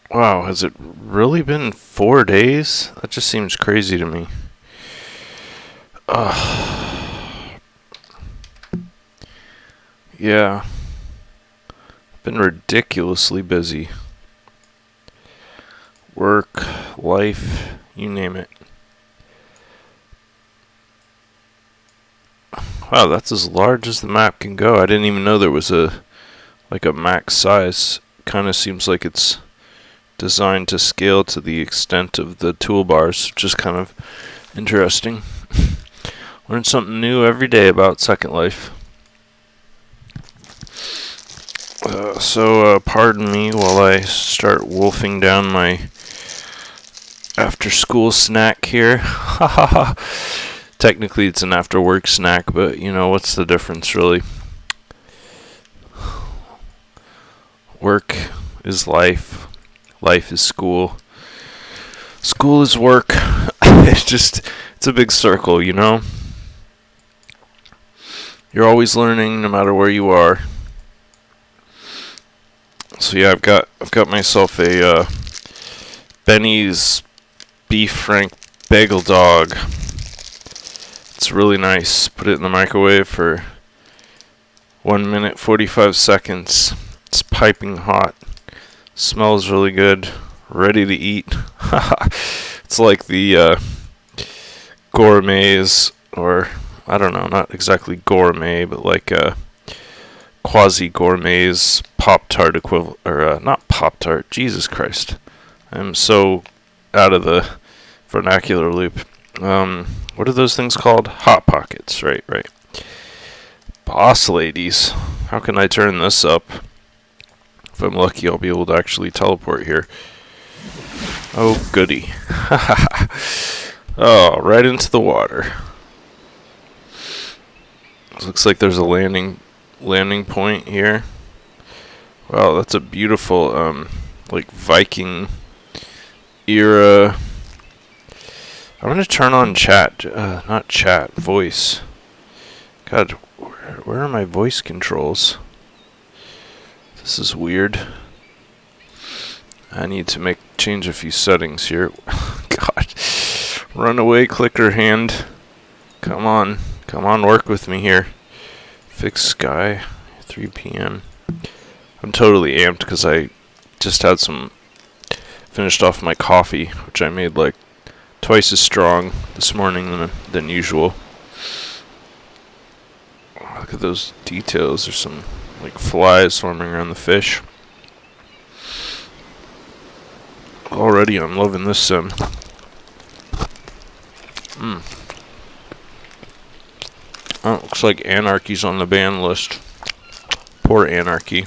Wow, has it really been 4 days? That just seems crazy to me. Yeah, been ridiculously busy. Work, life, you name it. Wow, that's as large as the map can go. I didn't even know there was a max size. Kind of seems like it's designed to scale to the extent of the toolbars, which is kind of interesting. Learn something new every day about Second Life. Pardon me while I start wolfing down my after school snack here. Technically, it's an after work snack, but what's the difference, really? Work is life, life is school, school is work. It's a big circle, You're always learning no matter where you are. So yeah, I've got myself a Benny's beef frank bagel dog. It's really nice. Put it in the microwave for 1 minute 45 seconds. It's piping hot. Smells really good. Ready to eat. It's like the gourmets, or I don't know, not exactly gourmet, but like quasi gourmets Pop Tart equivalent, or not Pop Tart. Jesus Christ, I'm so out of the vernacular loop. What are those things called? Hot Pockets, right? Boss ladies. How can I turn this up? If I'm lucky, I'll be able to actually teleport here. Oh, goody. Oh, right into the water. Looks like there's a landing point here. Wow, that's a beautiful, like Viking era. I'm gonna turn on chat, not chat, voice. God, where are my voice controls? This is weird. I need to change a few settings here. God. Runaway clicker hand. Come on, work with me here. Fix sky, 3 p.m. I'm totally amped because I just finished off my coffee, which I made like twice as strong this morning than usual. Look at those details. There's some like flies swarming around the fish. Already I'm loving this sim. Oh, looks like Anarchy's on the ban list. Poor Anarchy.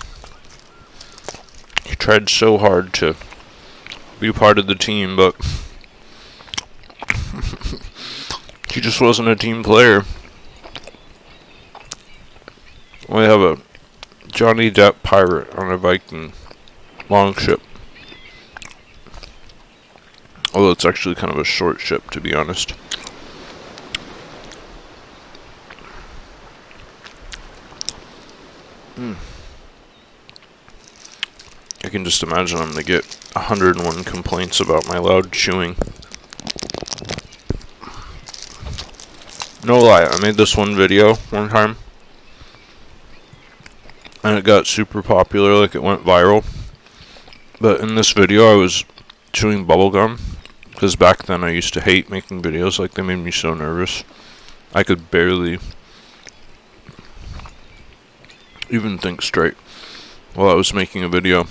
He tried so hard to be part of the team, but he just wasn't a team player. We have a Johnny Depp pirate on a Viking longship. Although it's actually kind of a short ship, to be honest. I can just imagine I'm going to get 101 complaints about my loud chewing. No lie, I made this one video one time, and it got super popular, like it went viral. But in this video I was chewing bubblegum, because back then I used to hate making videos, like they made me so nervous. I could barely even think straight while I was making a video.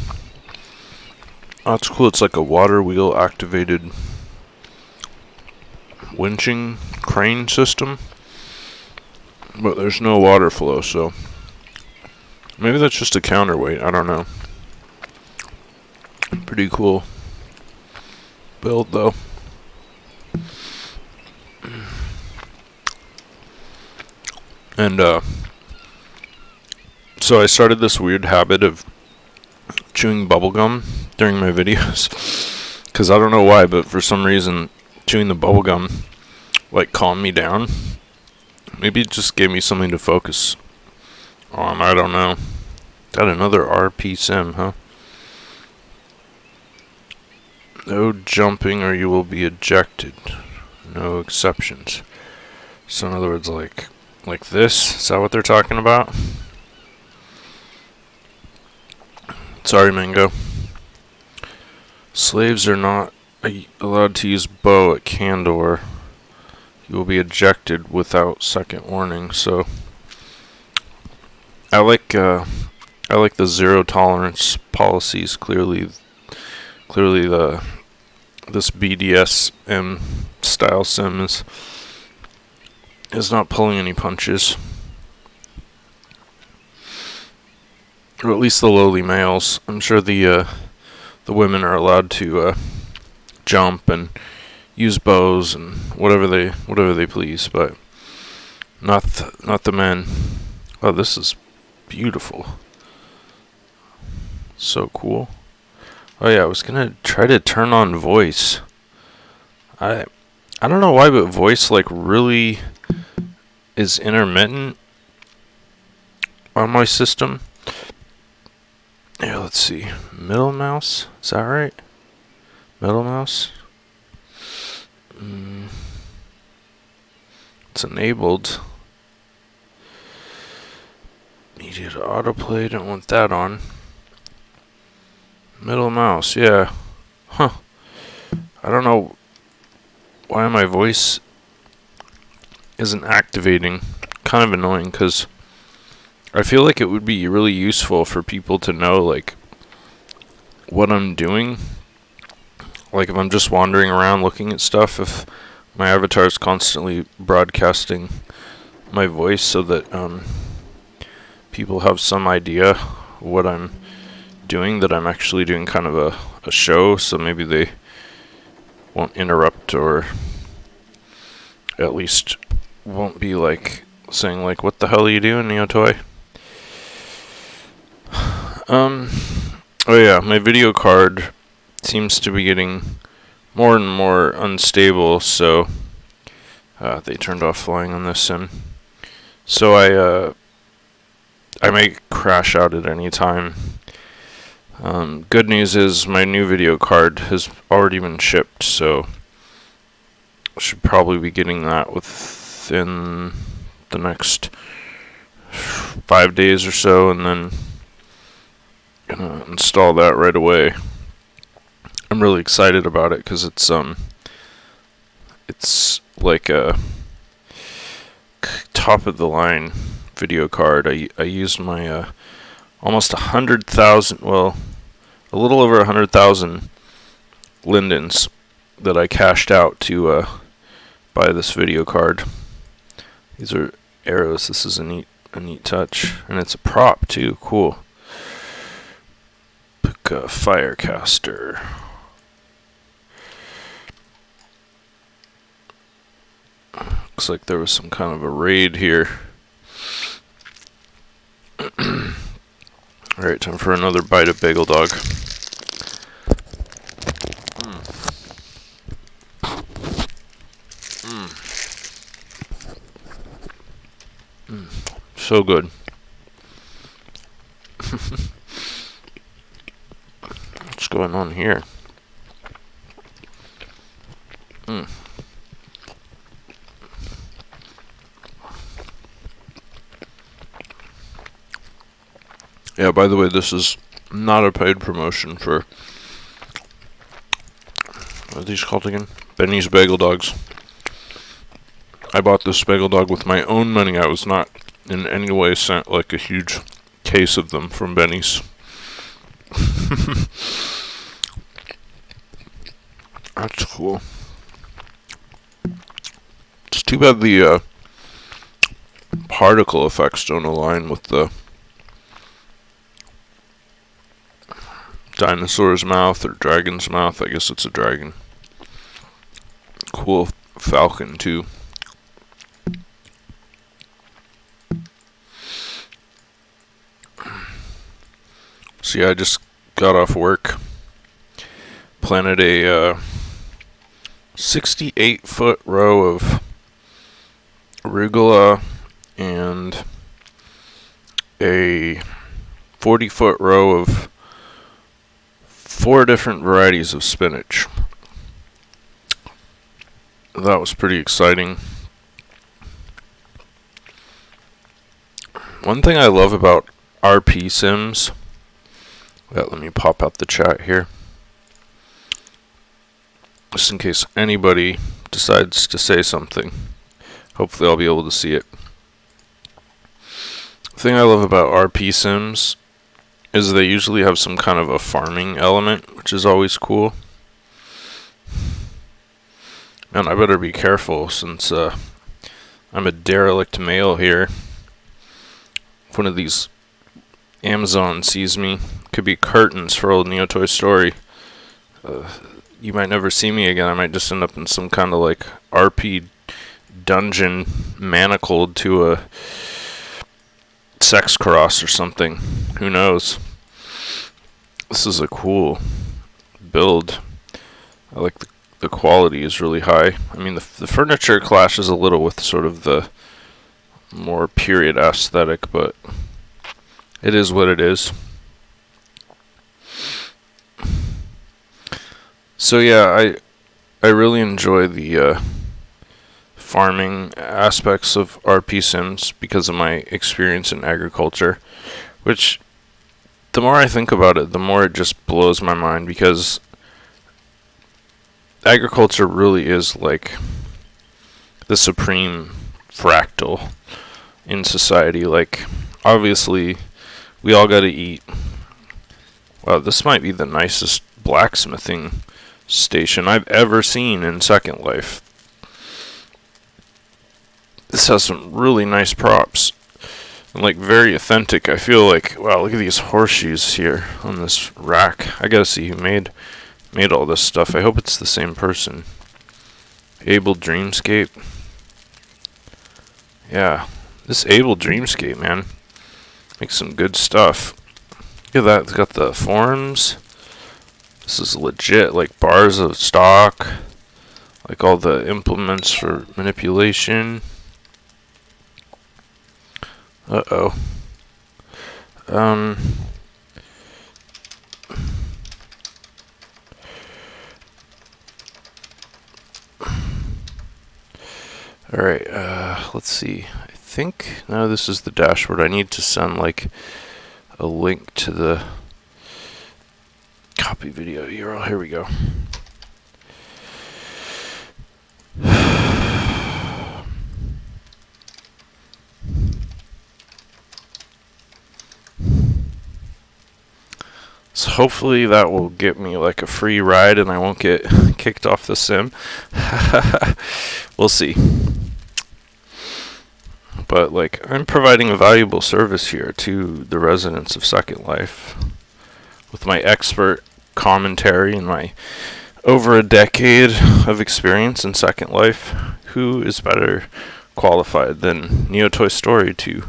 Oh, that's cool. It's like a water wheel activated winching crane system, but there's no water flow, so maybe that's just a counterweight. I don't know. Pretty cool build, though. And so I started this weird habit of chewing bubblegum during my videos, because I don't know why, but for some reason chewing the bubblegum like calmed me down. Maybe it just gave me something to focus on. I don't know. Got another RP sim, huh? No jumping or you will be ejected. No exceptions. So in other words, like this? Is that what they're talking about? Sorry, Mango. Slaves are not allowed to use bow at Kandor. You will be ejected without second warning. So I like the zero tolerance policies. Clearly this BDSM style sim is not pulling any punches. Or at least the lowly males. I'm sure the women are allowed to jump and use bows and whatever they please, but not the men. Oh, this is beautiful. So cool. Oh yeah, I was gonna try to turn on voice. I don't know why, but voice like really is intermittent on my system. Yeah, let's see. Middle mouse, is that right? Middle mouse. It's enabled. Media to autoplay. Don't want that on. Middle mouse, yeah. Huh. I don't know why my voice isn't activating. Kind of annoying because I feel like it would be really useful for people to know like what I'm doing. Like if I'm just wandering around looking at stuff, if my avatar is constantly broadcasting my voice so that people have some idea what I'm doing, that I'm actually doing kind of a show, so maybe they won't interrupt, or at least won't be like saying like, what the hell are you doing, NeoToy? Oh yeah, my video card seems to be getting more and more unstable, so they turned off flying on this sim. So I may crash out at any time. Good news is my new video card has already been shipped, so I should probably be getting that within the next 5 days or so, and then gonna install that right away. I'm really excited about it because it's like a top of the line video card. I used my almost 100,000, well, a little over 100,000 lindens that I cashed out to buy this video card. These are arrows. This is a neat touch, and it's a prop too. Cool. Pick a Firecaster. Looks like there was some kind of a raid here. Alright, time for another bite of Bagel Dog. So good. What's going on here? Yeah, by the way, this is not a paid promotion for, what are these called again? Benny's Bagel Dogs. I bought this bagel dog with my own money. I was not in any way sent like a huge case of them from Benny's. That's cool. It's too bad the particle effects don't align with the dinosaur's mouth or dragon's mouth. I guess it's a dragon. Cool falcon too. See, I just got off work, planted a 68-foot row of arugula and a 40-foot row of 4 different varieties of spinach. That was pretty exciting. One thing I love about RP Sims, let me pop out the chat here, just in case anybody decides to say something. Hopefully I'll be able to see it. The thing I love about RP Sims is they usually have some kind of a farming element, which is always cool. Man, I better be careful since I'm a derelict male here. If one of these Amazon sees me, could be curtains for old Neo Toy Story. You might never see me again. I might just end up in some kind of like RP dungeon manacled to a sex cross or something. Who knows? This is a cool build. I like the quality is really high. I mean, the furniture clashes a little with sort of the more period aesthetic, but it is what it is. So yeah, I really enjoy the farming aspects of RP Sims because of my experience in agriculture, which the more I think about it, the more it just blows my mind, because agriculture really is like the supreme fractal in society. Like, obviously, we all gotta eat. Wow, this might be the nicest blacksmithing station I've ever seen in Second Life. This has some really nice props. And like very authentic. I feel like, wow, look at these horseshoes here on this rack. I gotta see who made all this stuff. I hope it's the same person. Able Dreamscape. Yeah, this Able Dreamscape, man, makes some good stuff. Look at that, it's got the forms. This is legit, like bars of stock, like all the implements for manipulation. Uh-oh. Alright, let's see. I think, no, this is the dashboard. I need to send like a link to the copy video URL. Here we go. So hopefully that will get me like a free ride and I won't get kicked off the sim. We'll see. But like, I'm providing a valuable service here to the residents of Second Life with my expert commentary and my over a decade of experience in Second Life. Who is better qualified than Neo Toy Story to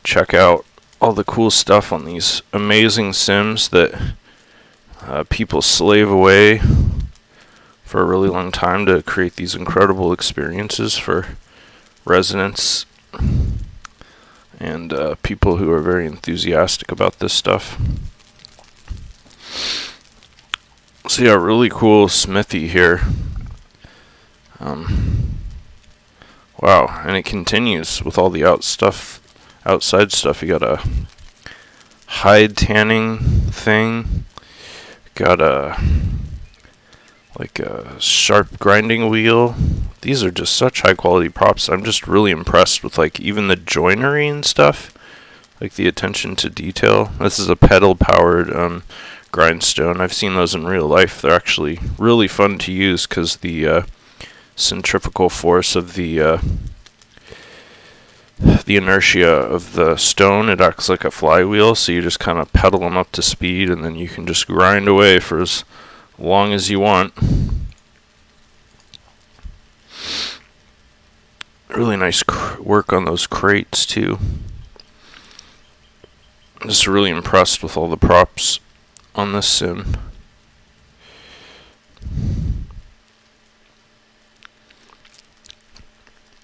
check out all the cool stuff on these amazing sims that people slave away for a really long time to create these incredible experiences for residents and people who are very enthusiastic about this stuff. So yeah, really cool smithy here. Wow, and it continues with all the outside stuff. You got a hide tanning thing. Got a sharp grinding wheel. These are just such high quality props. I'm just really impressed with like even the joinery and stuff. Like the attention to detail. This is a pedal powered grindstone. I've seen those in real life. They're actually really fun to use because the centrifugal force of the inertia of the stone, it acts like a flywheel, so you just kind of pedal them up to speed and then you can just grind away for as long as you want. Really nice work on those crates too. I'm just really impressed with all the props on this sim.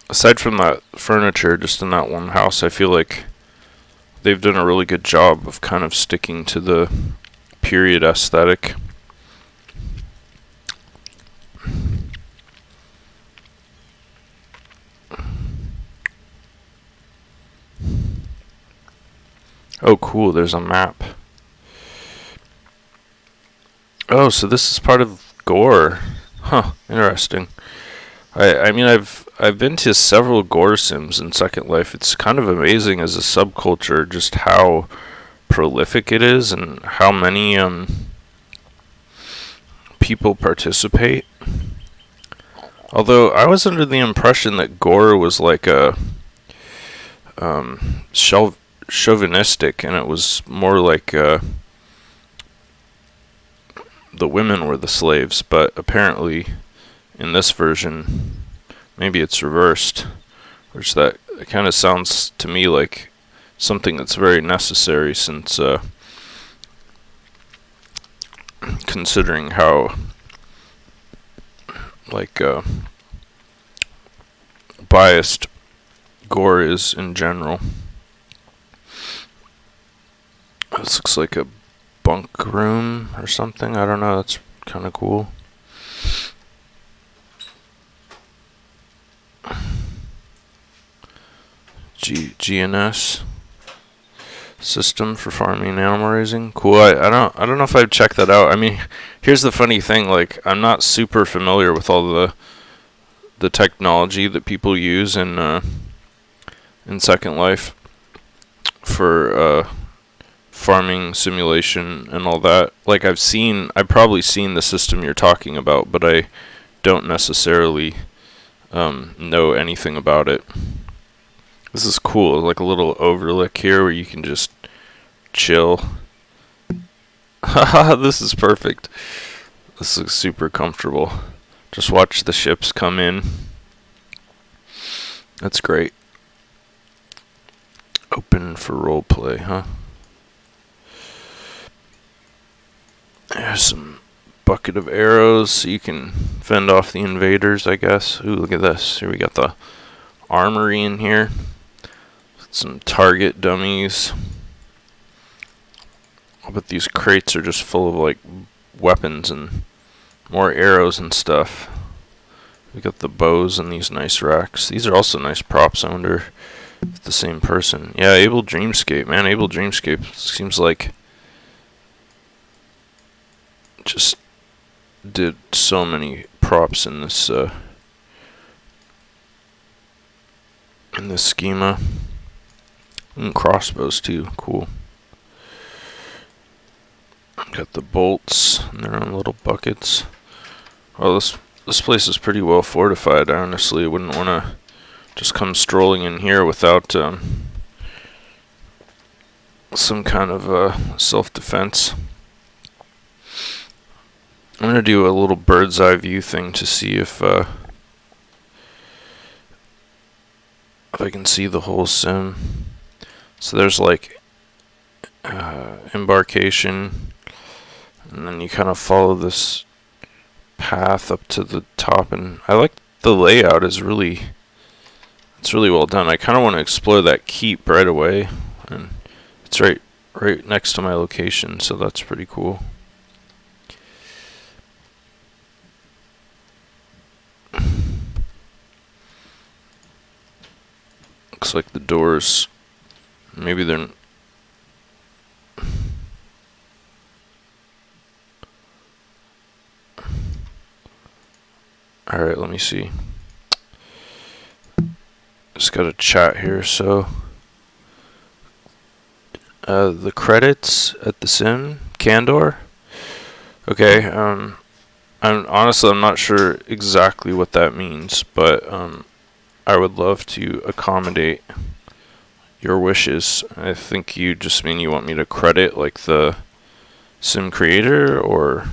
Aside from that furniture, just in that one house, I feel like they've done a really good job of kind of sticking to the period aesthetic. Oh, cool. There's a map. Oh, so this is part of Gore. Huh. Interesting. I mean, I've been to several Gore sims in Second Life. It's kind of amazing as a subculture just how prolific it is and how many people participate. Although I was under the impression that Gore was like a chauvinistic, and it was more like the women were the slaves. But apparently, in this version, maybe it's reversed, which that it kind of sounds to me like something that's very necessary, since considering how like biased Gore is in general. This looks like a bunk room or something. I don't know. That's kind of cool. GNS system for farming and animal raising. Cool. I don't know if I'd check that out. I mean, here's the funny thing. Like, I'm not super familiar with all the technology that people use in Second Life for farming simulation and all that. Like, I've probably seen the system you're talking about, but I don't necessarily know anything about it. This is cool, like a little overlook here where you can just chill. Haha, this is perfect. This looks super comfortable. Just watch the ships come in. That's great. Open for roleplay, huh? There's some bucket of arrows so you can fend off the invaders, I guess. Ooh, look at this. Here we got the armory in here. Some target dummies. I bet these crates are just full of like weapons and more arrows and stuff. We got the bows and these nice racks. These are also nice props. I wonder if the same person. Yeah, Able Dreamscape, man. Able Dreamscape seems like just did so many props in this schema. And crossbows too, cool. Got the bolts in their own little buckets. Well, this place is pretty well fortified. I honestly wouldn't want to just come strolling in here without some kind of self-defense. I'm gonna do a little bird's eye view thing to see if I can see the whole sim. So there's like embarkation, and then you kind of follow this path up to the top, and I like the layout. It's really well done. I kind of want to explore that keep right away, and it's right next to my location, so that's pretty cool. Looks like the doors, maybe they're alright, let me see. Just got a chat here, so the credits at the sim, Candor. Okay, I'm not sure exactly what that means, but I would love to accommodate your wishes. I think you just mean you want me to credit like the sim creator or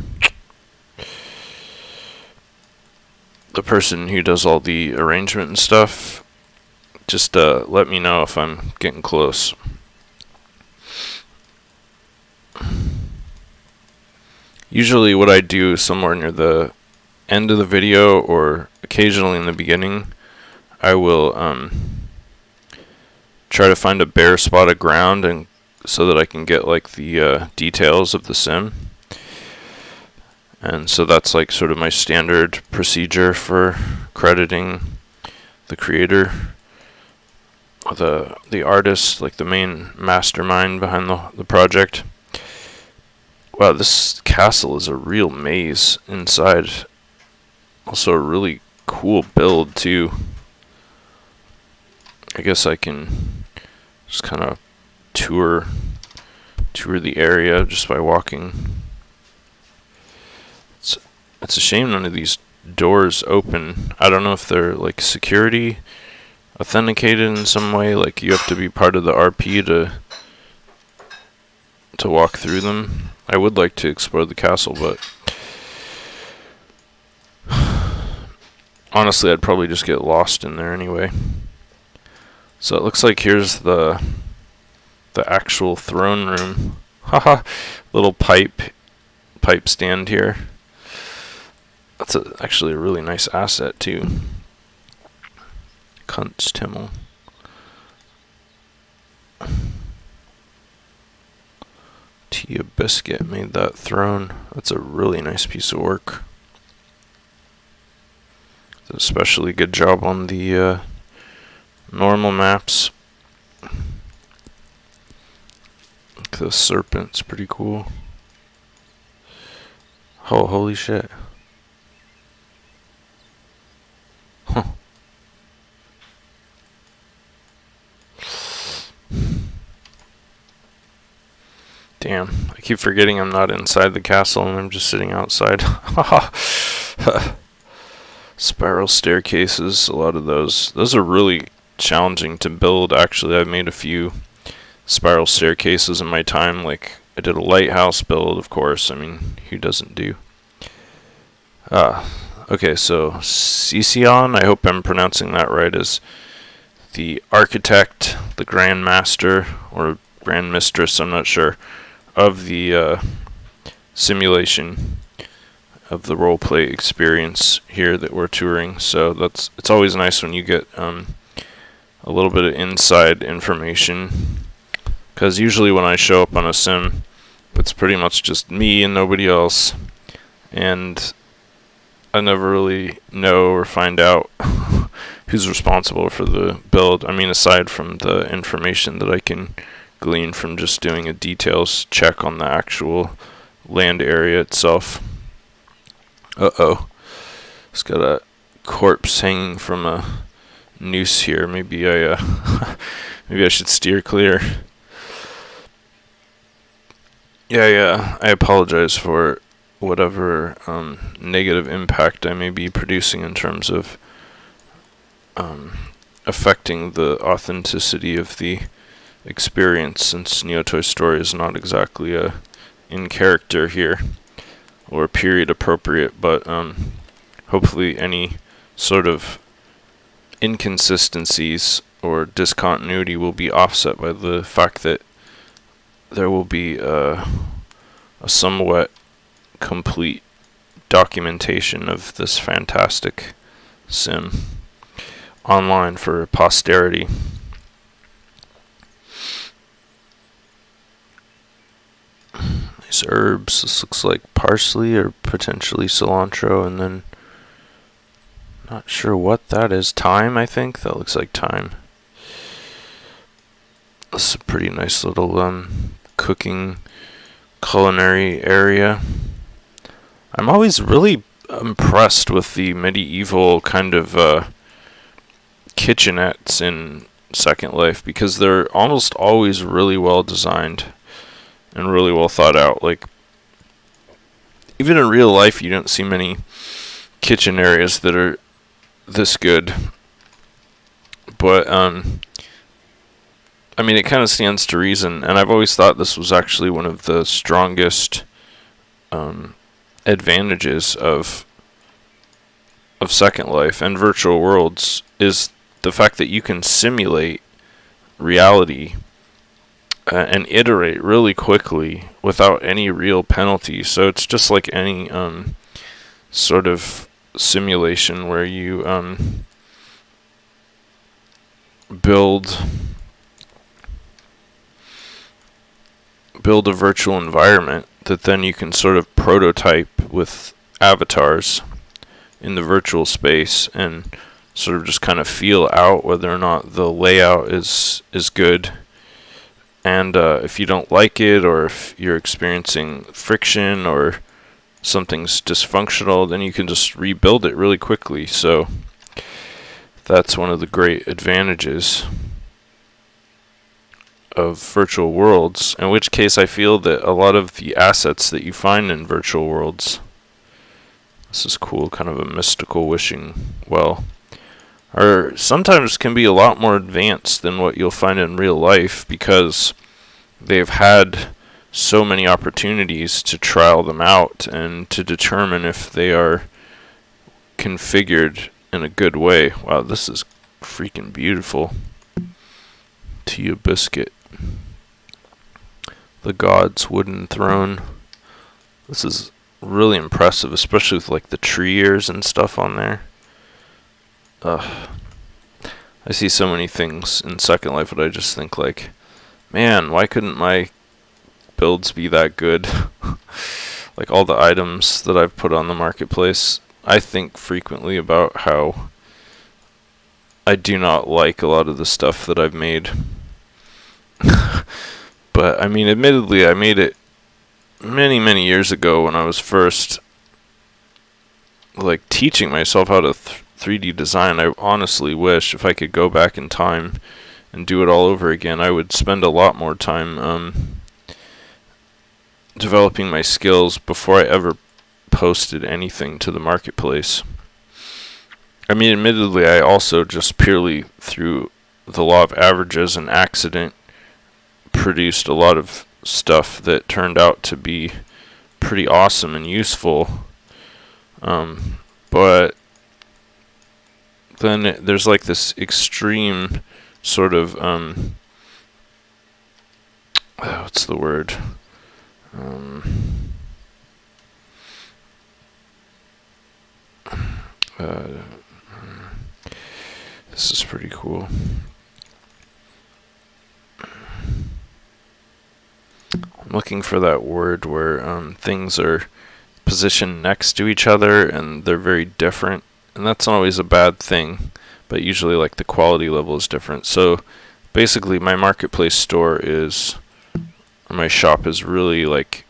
the person who does all the arrangement and stuff. Just let me know if I'm getting close. Usually what I do is somewhere near the end of the video or occasionally in the beginning, I will try to find a bare spot of ground and so that I can get like the details of the sim. And so that's like sort of my standard procedure for crediting the creator. the artist, like the main mastermind behind the project. Wow, this castle is a real maze inside. Also a really cool build too. I guess I can just kind of tour the area just by walking. It's a shame none of these doors open. I don't know if they're like security authenticated in some way, like you have to be part of the RP to walk through them. I would like to explore the castle, but honestly I'd probably just get lost in there anyway. So it looks like here's the actual throne room. Haha, little pipe stand here. That's actually a really nice asset too. Kunsthimmel. Tia Biscuit made that throne. That's a really nice piece of work. Especially good job on the normal maps. The serpent's pretty cool. Oh, holy shit. Huh. Damn, I keep forgetting I'm not inside the castle and I'm just sitting outside. Spiral staircases, a lot of those. Those are really challenging to build. Actually, I've made a few spiral staircases in my time. Like, I did a lighthouse build, of course. I mean, who doesn't do? Okay, so Sicyon, I hope I'm pronouncing that right, is the architect, the Grand Master, or Grand Mistress, I'm not sure, of the simulation of the roleplay experience here that we're touring. So it's always nice when you get a little bit of inside information, because usually when I show up on a sim, it's pretty much just me and nobody else, and I never really know or find out who's responsible for the build. I mean, aside from the information that I can glean from just doing a details check on the actual land area itself. Uh-oh. It's got a corpse hanging from a noose here. Maybe maybe I should steer clear. Yeah, I apologize for whatever negative impact I may be producing in terms of affecting the authenticity of the experience, since Neo Toy Story is not exactly in character here or period appropriate, but hopefully any sort of inconsistencies or discontinuity will be offset by the fact that there will be a somewhat complete documentation of this fantastic sim online for posterity. These herbs, this looks like parsley or potentially cilantro, and then not sure what that is. Thyme, I think. That looks like thyme. This is a pretty nice little cooking culinary area. I'm always really impressed with the medieval kind of kitchenettes in Second Life, because they're almost always really well designed and really well thought out. Like, even in real life, you don't see many kitchen areas that are this good. But I mean, it kind of stands to reason, and I've always thought this was actually one of the strongest advantages of Second Life and virtual worlds, is the fact that you can simulate reality and iterate really quickly without any real penalty. So it's just like any sort of simulation where you build a virtual environment that then you can sort of prototype with avatars in the virtual space and sort of just kind of feel out whether or not the layout is good. And if you don't like it, or if you're experiencing friction or something's dysfunctional, then you can just rebuild it really quickly. So that's one of the great advantages of virtual worlds, in which case I feel that a lot of the assets that you find in virtual worlds, this is cool, kind of a mystical wishing well, or sometimes can be a lot more advanced than what you'll find in real life, because they've had so many opportunities to trial them out and to determine if they are configured in a good way. Wow, this is freaking beautiful. Tia Biscuit. The God's Wooden Throne. This is really impressive, especially with like the tree ears and stuff on there. I see so many things in Second Life that I just think like, man, why couldn't my builds be that good? Like all the items that I've put on the marketplace, I think frequently about how I do not like a lot of the stuff that I've made. But I mean, admittedly, I made it many years ago when I was first like teaching myself how to 3D design. I honestly wish if I could go back in time and do it all over again, I would spend a lot more time developing my skills before I ever posted anything to the marketplace. I mean, admittedly, I also just purely through the law of averages and accident produced a lot of stuff that turned out to be pretty awesome and useful. But then there's like this extreme sort of what's the word? This is pretty cool. I'm looking for that word where things are positioned next to each other and they're very different, and that's not always a bad thing, but usually like the quality level is different. So basically my marketplace store is, or my shop is really like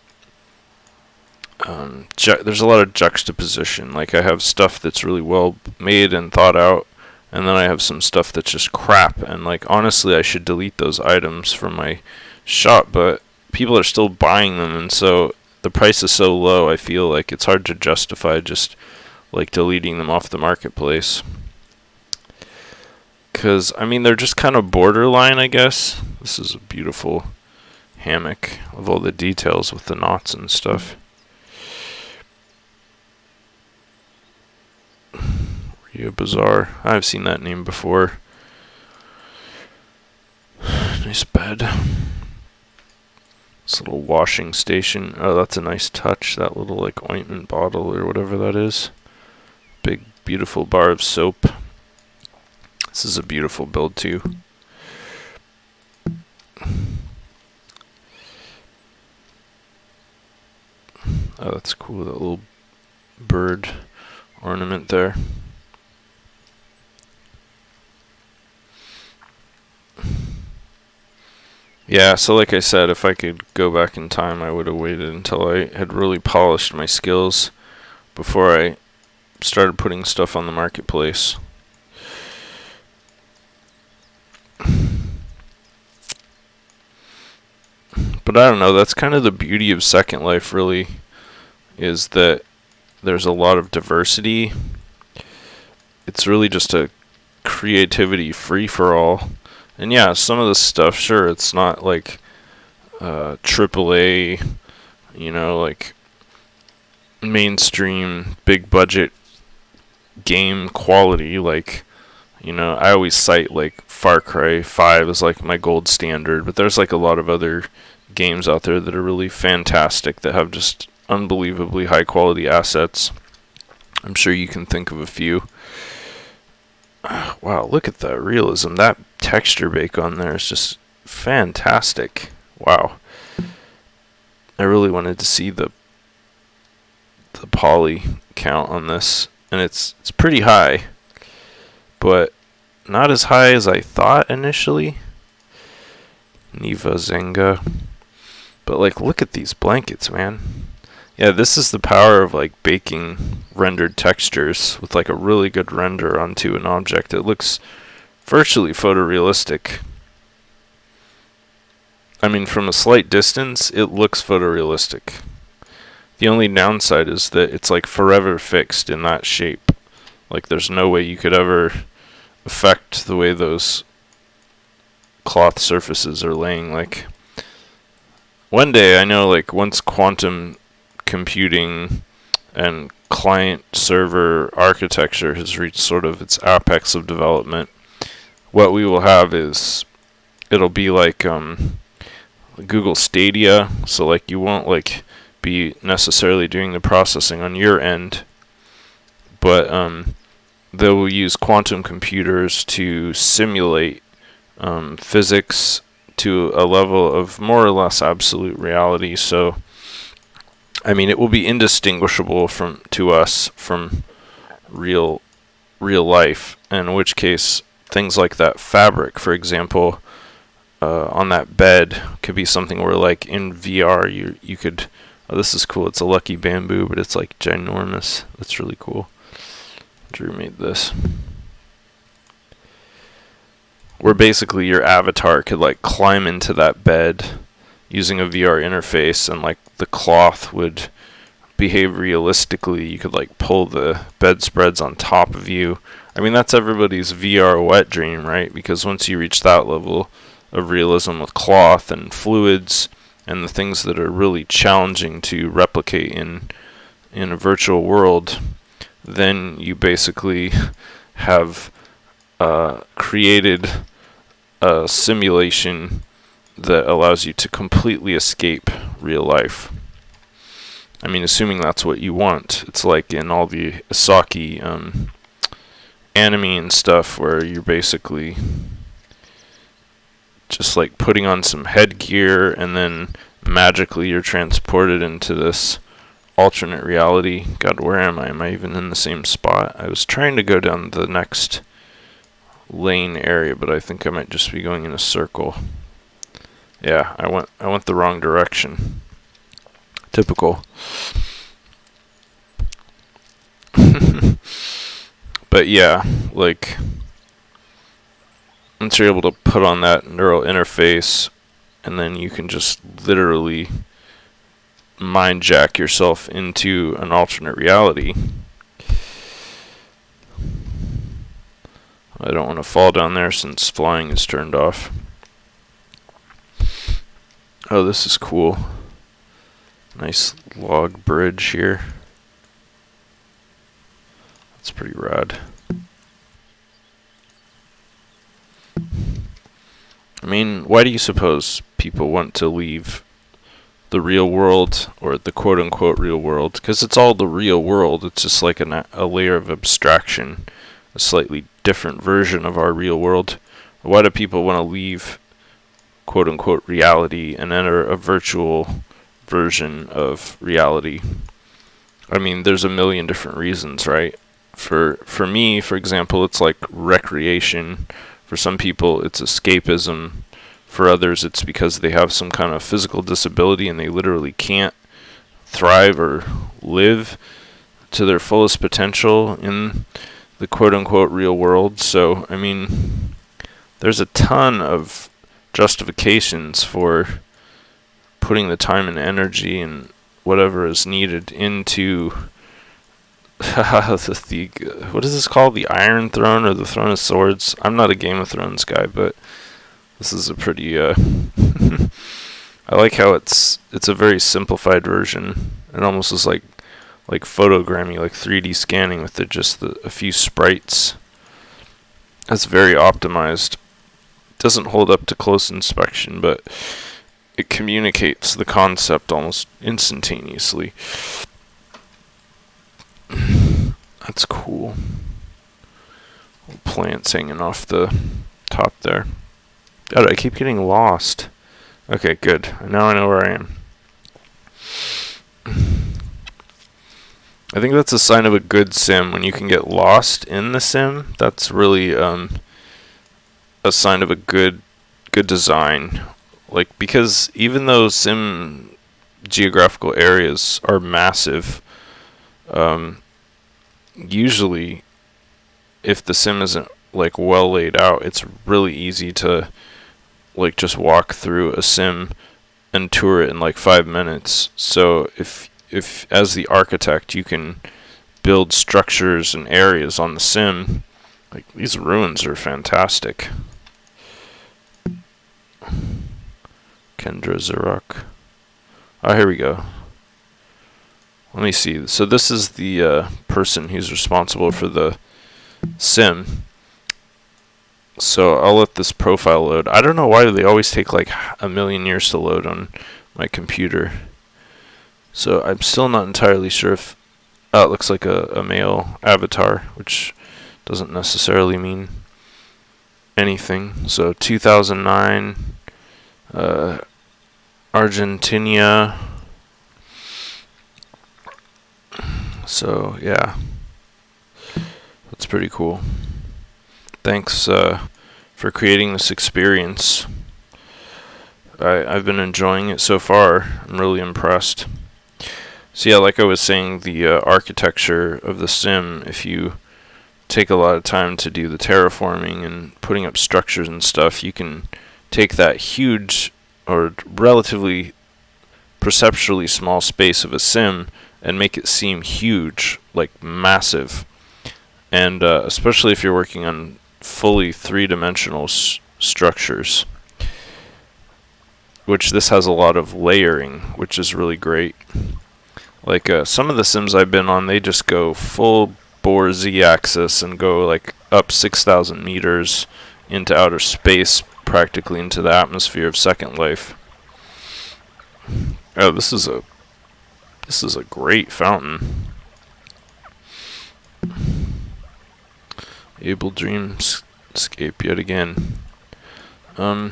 there's a lot of juxtaposition. Like I have stuff that's really well made and thought out, and then I have some stuff that's just crap, and like honestly I should delete those items from my shop, but people are still buying them, and so the price is so low, I feel like it's hard to justify just like deleting them off the marketplace. Because I mean, they're just kind of borderline, I guess. This is a beautiful hammock of all the details with the knots and stuff. Rio Bazaar. I've seen that name before. Nice bed. This little washing station. Oh, that's a nice touch. That little like ointment bottle or whatever that is. Big, beautiful bar of soap. This is a beautiful build too. Oh, that's cool. That little bird ornament there. Yeah, so like I said, if I could go back in time, I would have waited until I had really polished my skills before I started putting stuff on the marketplace. But I don't know, that's kind of the beauty of Second Life, really, is that there's a lot of diversity. It's really just a creativity free-for-all. And yeah, some of this stuff, sure, it's not like AAA, you know, like mainstream, big budget game quality. Like, you know, I always cite like Far Cry 5 as like my gold standard, but there's like a lot of other games out there that are really fantastic that have just unbelievably high quality assets. I'm sure you can think of a few. Wow, look at that realism. That texture bake on there is just fantastic. Wow. I really wanted to see the poly count on this, and it's pretty high. but not as high as I thought initially. Neva Zenga. But like, look at these blankets, man. Yeah, this is the power of like baking rendered textures with like a really good render onto an object. It looks virtually photorealistic. I mean, from a slight distance, it looks photorealistic. The only downside is that it's like forever fixed in that shape. Like, there's no way you could ever affect the way those cloth surfaces are laying. Like, one day, I know, like, once quantum computing and client-server architecture has reached sort of its apex of development, what we will have is, it'll be like Google Stadia, so like you won't like be necessarily doing the processing on your end, but they will use quantum computers to simulate physics to a level of more or less absolute reality. So I mean, it will be indistinguishable to us from real life, in which case things like that fabric, for example, on that bed could be something where, like, in VR, you could... Oh, this is cool. It's a Lucky Bamboo, but it's, like, ginormous. That's really cool. Drew made this. Where basically your avatar could, like, climb into that bed using a VR interface, and, like, the cloth would behave realistically. You could, like, pull the bedspreads on top of you. I mean, that's everybody's VR wet dream, right? Because once you reach that level of realism with cloth and fluids and the things that are really challenging to replicate in a virtual world, then you basically have created a simulation that allows you to completely escape real life. I mean, assuming that's what you want. It's like in all the Isaki anime and stuff, where you're basically just like putting on some headgear and then magically you're transported into this alternate reality. God, where am I? Am I even in the same spot? I was trying to go down the next lane area, but I think I might just be going in a circle. Yeah, I went the wrong direction. Typical. But yeah, like, once you're able to put on that neural interface, and then you can just literally mind jack yourself into an alternate reality. I don't want to fall down there since flying is turned off. Oh, this is cool. Nice log bridge here. That's pretty rad. I mean, why do you suppose people want to leave the real world, or the quote-unquote real world? Because it's all the real world. It's just like a layer of abstraction, a slightly different version of our real world. Why do people want to leave quote-unquote reality and enter a virtual version of reality? I mean, there's a million different reasons, right? For me, for example, it's like recreation. For some people, it's escapism. For others, it's because they have some kind of physical disability and they literally can't thrive or live to their fullest potential in the quote-unquote real world. So, I mean, there's a ton of justifications for putting the time and energy and whatever is needed into what is this called? The Iron Throne or the Throne of Swords? I'm not a Game of Thrones guy, but this is a pretty I like how it's a very simplified version. It almost is like photogrammy, like 3D scanning with just a few sprites. That's very optimized. It doesn't hold up to close inspection, but it communicates the concept almost instantaneously. That's cool. Plants hanging off the top there. God, I keep getting lost. Okay, good. Now I know where I am. I think that's a sign of a good sim. When you can get lost in the sim, that's really a sign of a good design. Like, because even though sim geographical areas are massive, usually if the sim isn't like well laid out, it's really easy to like just walk through a sim and tour it in like 5 minutes. So if as the architect you can build structures and areas on the sim, like these ruins are fantastic. Kendra Zarok. Oh, here we go. Let me see. So this is the person who's responsible for the sim. So I'll let this profile load. I don't know why they always take like a million years to load on my computer. So I'm still not entirely sure if... Oh, it looks like a male avatar, which doesn't necessarily mean anything. So 2009, Argentina. So yeah, that's pretty cool. Thanks for creating this experience. I've been enjoying it so far. I'm really impressed. So yeah, like I was saying, the architecture of the sim, if you take a lot of time to do the terraforming and putting up structures and stuff, you can take that huge or relatively perceptually small space of a sim and make it seem huge, like massive. And especially if you're working on fully three-dimensional structures, which this has a lot of layering, which is really great. Like some of the sims I've been on, they just go full bore z-axis and go like up 6,000 meters into outer space, practically into the atmosphere of Second Life. Oh, this is a great fountain. Able Dreamscape yet again. Oh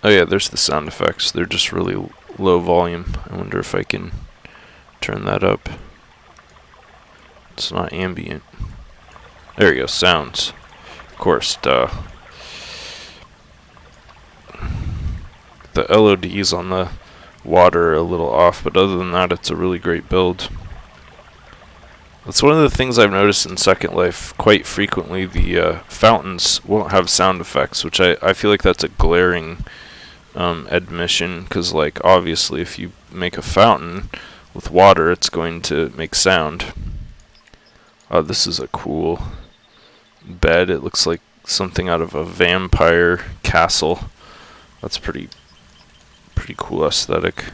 yeah, there's the sound effects. They're just really low volume. I wonder if I can turn that up. It's not ambient. There you go, sounds. Of course, duh. The LODs on the water are a little off, but other than that, it's a really great build. That's one of the things I've noticed in Second Life quite frequently. The fountains won't have sound effects, which I feel like that's a glaring admission, because like obviously if you make a fountain with water, it's going to make sound. This is a cool bed. It looks like something out of a vampire castle. That's pretty cool aesthetic.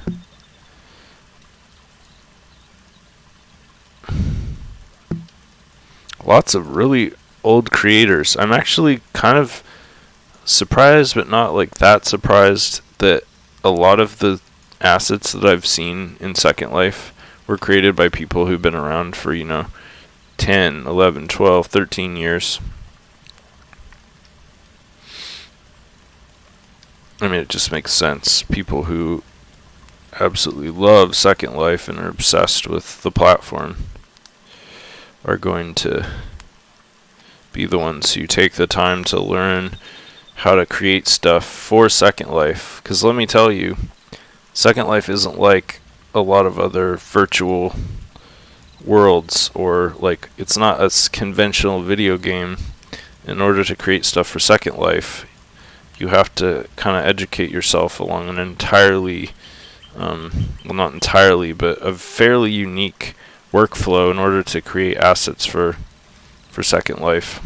Lots of really old creators. I'm actually kind of surprised, but not like that surprised, that a lot of the assets that I've seen in Second Life were created by people who've been around for, 10, 11, 12, 13 years. I mean, it just makes sense. People who absolutely love Second Life and are obsessed with the platform are going to be the ones who take the time to learn how to create stuff for Second Life. Because let me tell you, Second Life isn't like a lot of other virtual worlds, or like it's not a conventional video game. In order to create stuff for Second Life, you have to kind of educate yourself along an entirely, well, not entirely, but a fairly unique workflow in order to create assets for Second Life.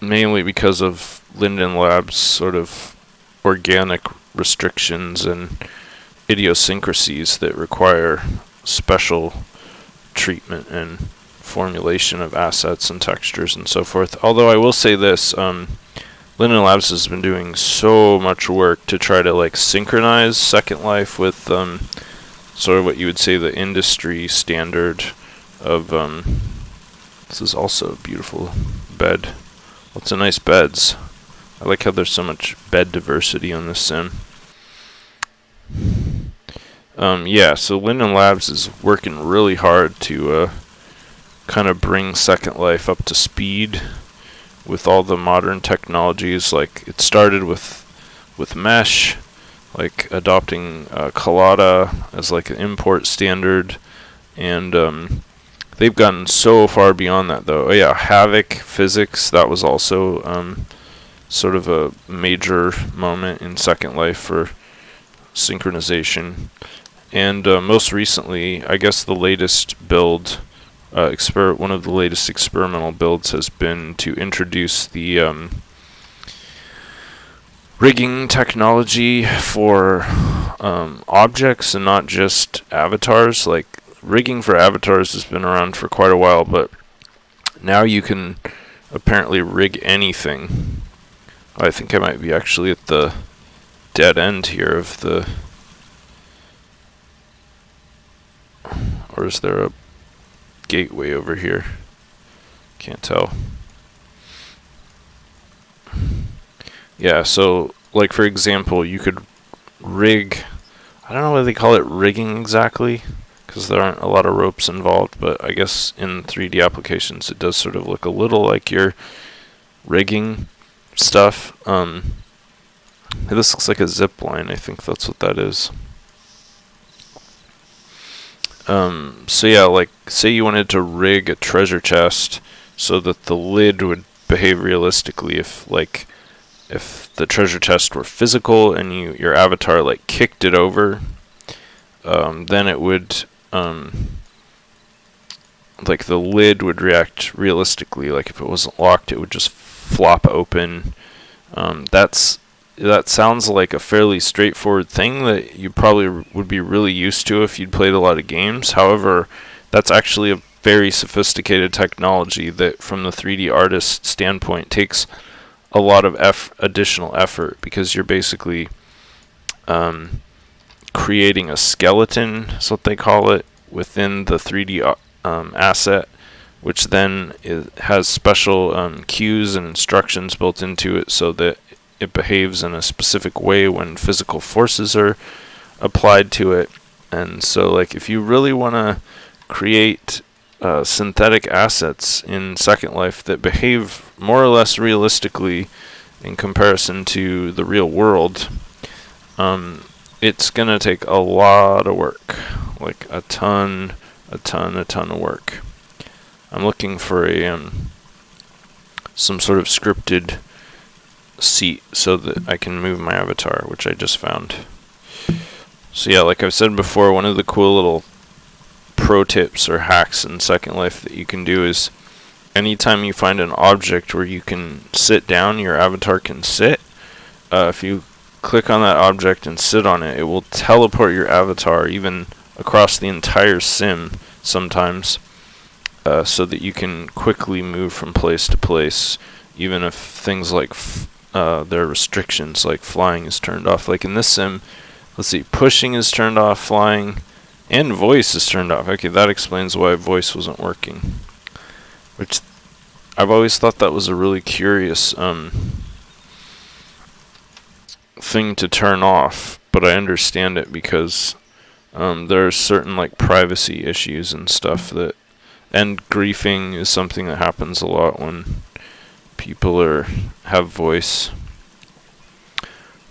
Mainly because of Linden Labs' sort of organic restrictions and idiosyncrasies that require special treatment and formulation of assets and textures and so forth. Although I will say this, Linden Labs has been doing so much work to try to like synchronize Second Life with sort of what you would say the industry standard of this is also a beautiful bed. Lots of nice beds. I like how there's so much bed diversity on this sim. Yeah, so Linden Labs is working really hard to kind of bring Second Life up to speed with all the modern technologies. Like, it started with Mesh, like adopting Collada as like an import standard, and they've gotten so far beyond that though. Oh yeah, Havoc Physics, that was also sort of a major moment in Second Life for synchronization. And most recently, I guess the latest build, one of the latest experimental builds has been to introduce the rigging technology for objects and not just avatars. Like, rigging for avatars has been around for quite a while, but now you can apparently rig anything. I think I might be actually at the dead end here of the... Or is there a gateway over here? Can't tell. Yeah, so, like, for example, you could rig... I don't know why they call it rigging exactly, because there aren't a lot of ropes involved, but I guess in 3D applications it does sort of look a little like you're rigging stuff. This looks like a zip line. I think that's what that is. So yeah, like, say you wanted to rig a treasure chest so that the lid would behave realistically. If the treasure chest were physical and your avatar like kicked it over, then it would like the lid would react realistically. Like, if it wasn't locked, it would just flop open. That sounds like a fairly straightforward thing that you probably would be really used to if you'd played a lot of games. However, that's actually a very sophisticated technology that, from the 3D artist standpoint, takes a lot of additional effort, because you're basically creating a skeleton, is what they call it, within the 3D asset, which then has special cues and instructions built into it so that it behaves in a specific way when physical forces are applied to it. And so, like, if you really want to create synthetic assets in Second Life that behave more or less realistically in comparison to the real world, it's gonna take a lot of work, like a ton of work. I'm looking for some sort of scripted seat so that I can move my avatar, which I just found. So yeah, like I've said before, one of the cool little pro tips or hacks in Second Life that you can do is, anytime you find an object where you can sit down, your avatar can sit, if you click on that object and sit on it, it will teleport your avatar even across the entire sim sometimes, so that you can quickly move from place to place, even if things like there are restrictions, like flying is turned off. Like in this sim, let's see, pushing is turned off, flying, and voice is turned off. Okay, that explains why voice wasn't working. Which, I've always thought that was a really curious thing to turn off, but I understand it because there are certain, like, privacy issues and stuff that, and griefing is something that happens a lot when people have voice.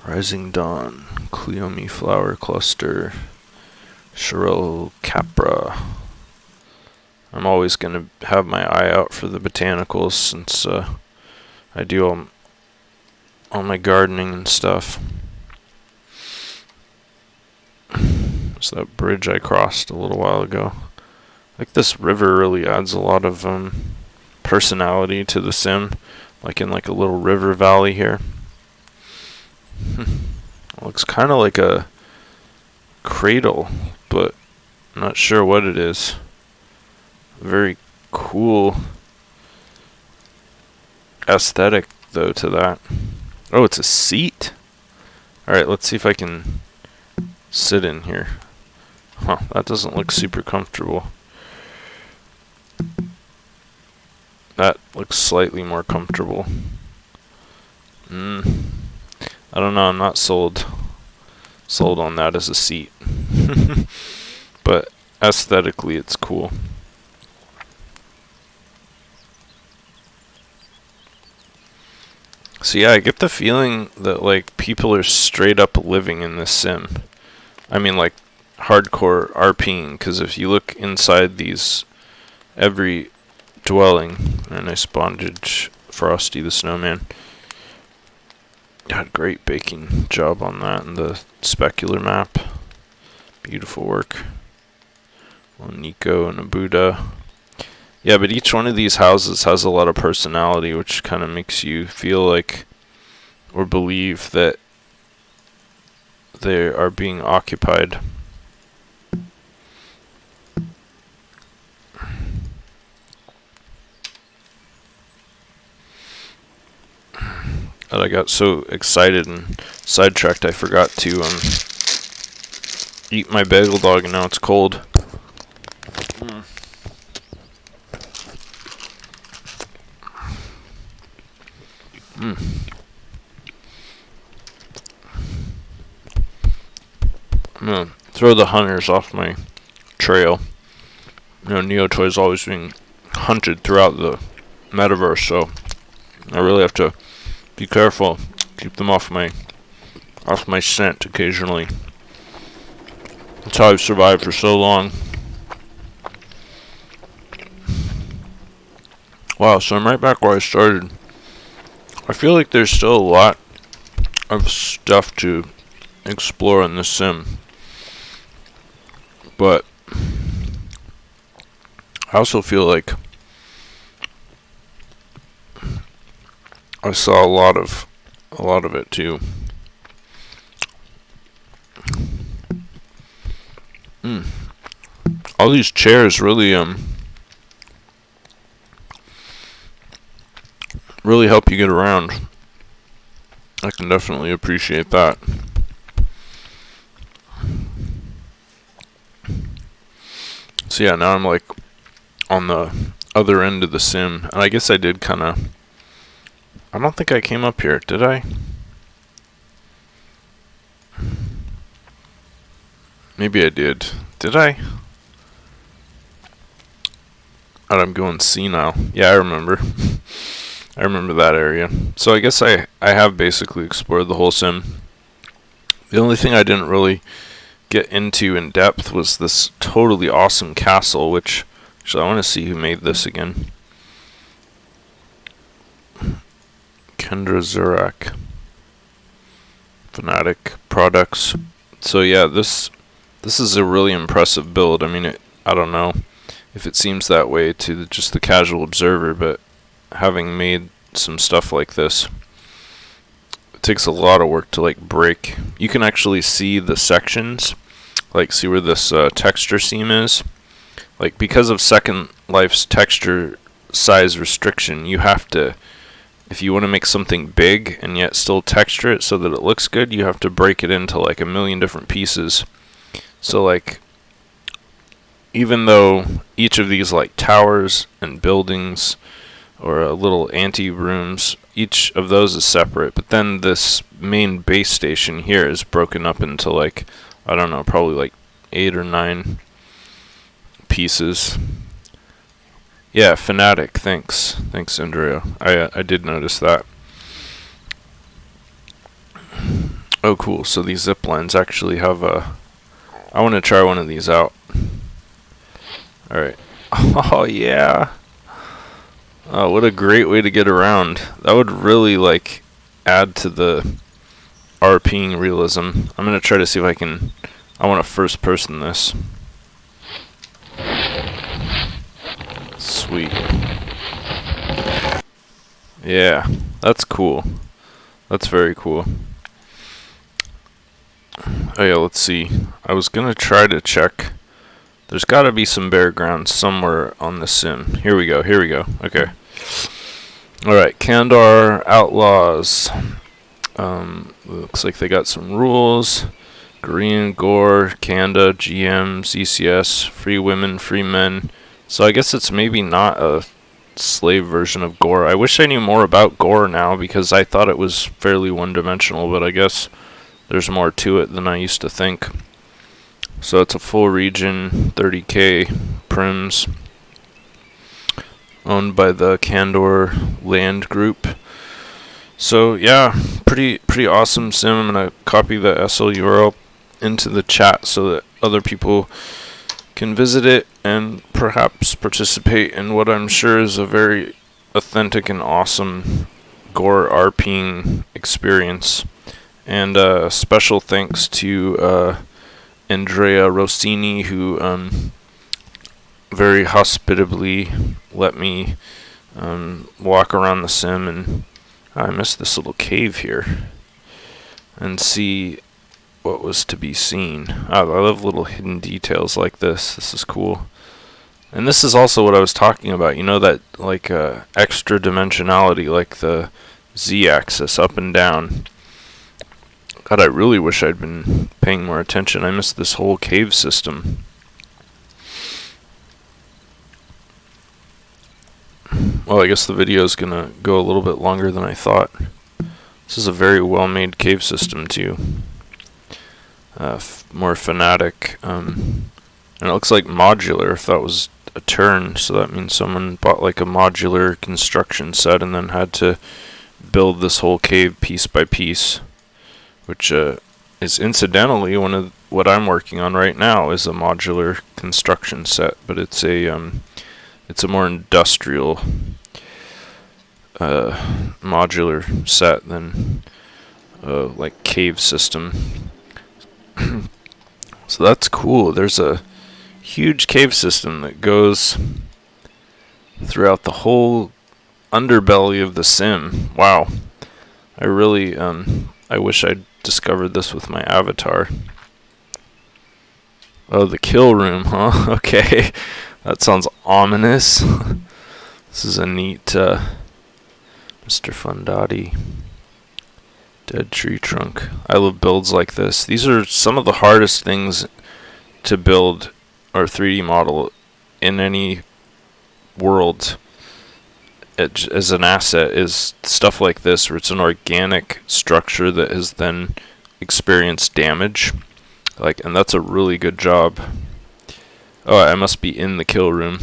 Rising Dawn, Cleome Flower Cluster, Shirel Capra. I'm always going to have my eye out for the botanicals, since I do all my gardening and stuff. It's that bridge I crossed a little while ago. Like, this river really adds a lot of personality to the sim, like in like a little river valley here. It looks kind of like a cradle, but I'm not sure what it is. Very cool aesthetic though to that. Oh, it's a seat. Alright, let's see if I can sit in here. Huh, that doesn't look super comfortable. That looks slightly more comfortable. I don't know, I'm not sold on that as a seat. But aesthetically, it's cool. So yeah, I get the feeling that like people are straight up living in this sim. I mean, like hardcore RPing, because if you look inside these, every dwelling, a nice bondage, Frosty the Snowman. Got great baking job on that and the specular map. Beautiful work. Well, Nico and a Buddha. Yeah, but each one of these houses has a lot of personality, which kind of makes you feel like or believe that they are being occupied. And I got so excited and sidetracked I forgot to eat my bagel dog, and now it's cold. I'm gonna throw the hunters off my trail. You know, Neotoy's always being hunted throughout the metaverse, so I really have to be careful. Keep them off my scent occasionally. That's how I've survived for so long. Wow, so I'm right back where I started. I feel like there's still a lot of stuff to explore in this sim. But I also feel like I saw a lot of it too. All these chairs really really help you get around. I can definitely appreciate that. So yeah, now I'm like on the other end of the sim, and I guess I did kind of. I don't think I came up here, did I? Maybe I did. Did I? And I'm going senile. Yeah, I remember. I remember that area. So I guess I have basically explored the whole sim. The only thing I didn't really get into in depth was this totally awesome castle, which actually I want to see who made this again. Kendra Zurak. Fnatic Products. So yeah, this is a really impressive build. I mean, I don't know if it seems that way to just the casual observer, but having made some stuff like this, it takes a lot of work to like break. You can actually see the sections, like see where this texture seam is. Like because of Second Life's texture size restriction, you have to, if you want to make something big and yet still texture it so that it looks good, you have to break it into like a million different pieces. So like, even though each of these like towers and buildings or little ante-rooms, each of those is separate, but then this main base station here is broken up into like, I don't know, probably like 8 or 9 pieces. Yeah, Fnatic, thanks. Thanks, Andrea. I did notice that. Oh, cool. So these zip lines actually have a... I want to try one of these out. Alright. Oh, yeah. Oh, what a great way to get around. That would really, like, add to the RPing realism. I'm going to try to see if I can... I want to first person this. Sweet. Yeah, that's cool. That's very cool. Oh yeah, let's see. I was gonna try to check. There's gotta be some bare ground somewhere on the sim. Here we go, here we go. Okay. Alright, Kandar Outlaws. Looks like they got some rules. Green, Gore, Kanda, GM, ZCS, Free Women, Free Men. So I guess it's maybe not a slave version of Gore. I wish I knew more about Gore now because I thought it was fairly one-dimensional, but I guess there's more to it than I used to think. So it's a full region, 30K prims, owned by the Candor Land Group. So yeah, pretty awesome sim. I'm gonna copy the SL URL into the chat so that other people can visit it and perhaps participate in what I'm sure is a very authentic and awesome gore RPing experience. And special thanks to Andrea Rossini, who very hospitably let me walk around the sim, and I missed this little cave here, and see what was to be seen. I love little hidden details like this. This is cool. And this is also what I was talking about, you know, that like extra dimensionality, like the z-axis up and down. God, I really wish I'd been paying more attention. I missed this whole cave system. Well, I guess the video is gonna go a little bit longer than I thought. This is a very well-made cave system too. More Fanatic, and it looks like modular. If that was a turn, so that means someone bought like a modular construction set and then had to build this whole cave piece by piece, which is incidentally one of what I'm working on right now is a modular construction set, but it's a more industrial modular set than like cave system. So that's cool. There's a huge cave system that goes throughout the whole underbelly of the sim. Wow. I really I wish I'd discovered this with my avatar. Oh, the kill room, huh? Okay. That sounds ominous. This is a neat Mr. Fundati. Dead tree trunk. I love builds like this. These are some of the hardest things to build or 3D model in any world as an asset, is stuff like this, where it's an organic structure that has then experienced damage. Like, and that's a really good job. Oh, I must be in the kill room.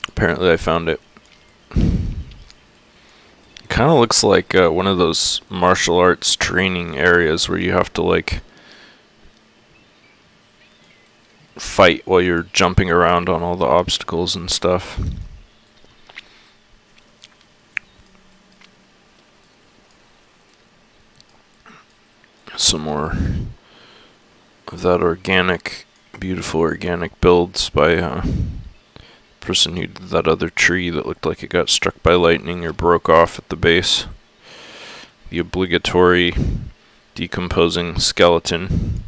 Apparently I found it. Kind of looks like one of those martial arts training areas where you have to like fight while you're jumping around on all the obstacles and stuff. Some more of that organic, beautiful organic builds by person who did that other tree that looked like it got struck by lightning or broke off at the base. The obligatory decomposing skeleton.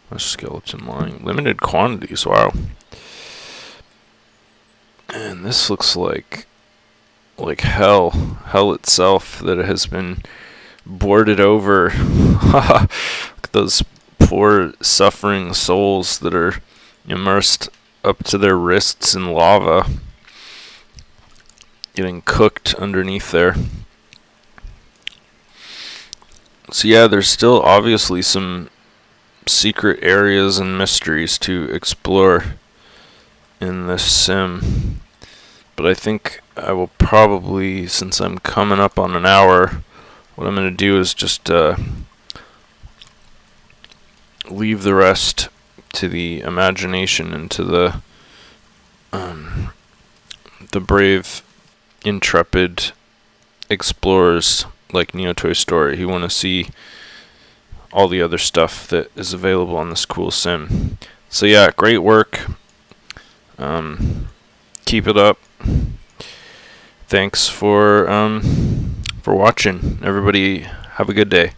A skeleton lying. Limited quantities, wow. And this looks like hell. Hell itself that has been boarded over. Look at those poor suffering souls that are immersed up to their wrists in lava, getting cooked underneath there. So yeah, there's still obviously some secret areas and mysteries to explore in this sim, but I think I will probably, since I'm coming up on an hour, what I'm going to do is just leave the rest to the imagination and to the brave, intrepid explorers like Neo Toy Story who want to see all the other stuff that is available on this cool sim. So yeah, great work. Keep it up. Thanks for watching. Everybody have a good day.